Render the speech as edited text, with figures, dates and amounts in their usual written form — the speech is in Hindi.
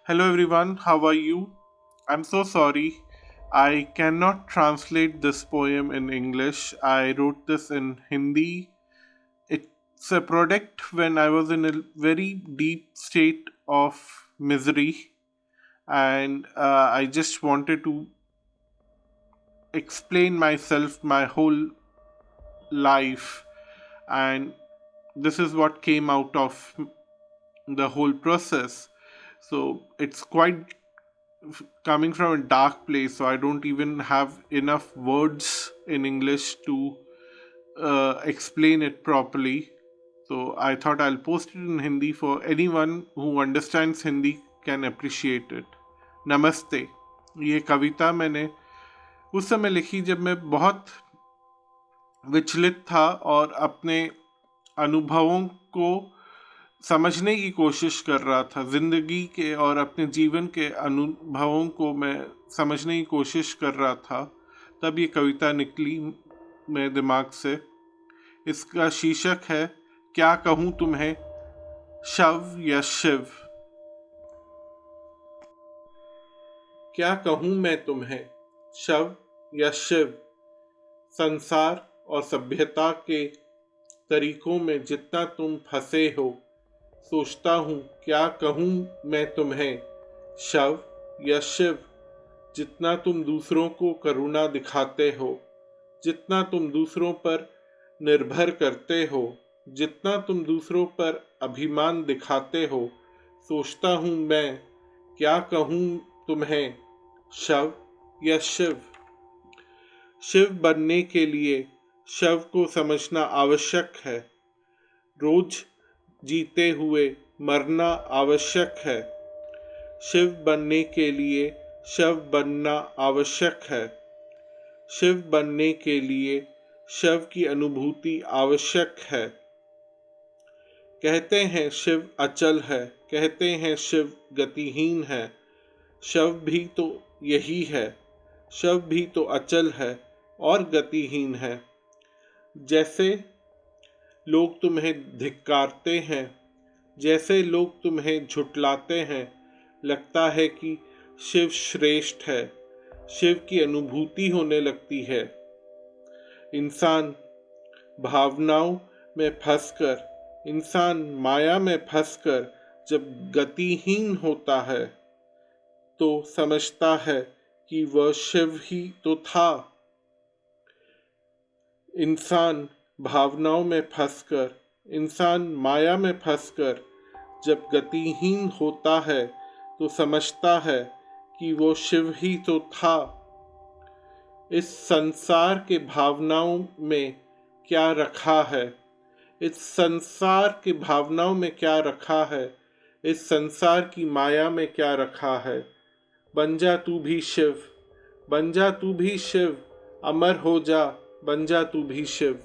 Hello everyone, how are you? I'm so sorry. I cannot translate this poem in English. I wrote this in Hindi. It's a product when I was in a very deep state of misery, and I just wanted to explain myself, my whole life, and this is what came out of the whole process. So it's quite coming from a dark place, so I don't even have enough words in English to explain it properly. So I thought I'll post it in Hindi for anyone who understands Hindi can appreciate it. नमस्ते. ये कविता मैंने उस समय लिखी जब मैं बहुत विचलित था और अपने अनुभवों को समझने की कोशिश कर रहा था। ज़िंदगी के और अपने जीवन के अनुभवों को मैं समझने की कोशिश कर रहा था। तब ये कविता निकली मेरे दिमाग से। इसका शीर्षक है क्या कहूँ तुम्हें, शव या शिव। क्या कहूँ मैं तुम्हें, शव या शिव। संसार और सभ्यता के तरीकों में जितना तुम फंसे हो, सोचता हूँ क्या कहूँ मैं तुम्हें, शव या शिव। जितना तुम दूसरों को करुणा दिखाते हो, जितना तुम दूसरों पर निर्भर करते हो, जितना तुम दूसरों पर अभिमान दिखाते हो, सोचता हूँ मैं क्या कहूँ तुम्हें, शव या शिव। शिव बनने के लिए शव को समझना आवश्यक है। रोज जीते हुए मरना आवश्यक है। शिव बनने के लिए शव बनना आवश्यक है। शिव बनने के लिए शव की अनुभूति आवश्यक है। कहते हैं शिव अचल है, कहते हैं शिव गतिहीन है। शव भी तो यही है, शव भी तो अचल है और गतिहीन है। जैसे लोग तुम्हें धिक्कारते हैं, जैसे लोग तुम्हें झुठलाते हैं, लगता है कि शिव श्रेष्ठ है। शिव की अनुभूति होने लगती है। इंसान भावनाओं में फंसकर, इंसान माया में फंसकर जब गतिहीन होता है तो समझता है कि वह शिव ही तो था। इंसान भावनाओं में फंसकर, इंसान माया में फंसकर जब गतिहीन होता है तो समझता है कि वो शिव ही तो था। इस संसार के भावनाओं में क्या रखा है, इस संसार के भावनाओं में क्या रखा है, इस संसार की माया में क्या रखा है। बन जा तू भी शिव, बन जा तू भी शिव, अमर हो जा, बन जा तू भी शिव।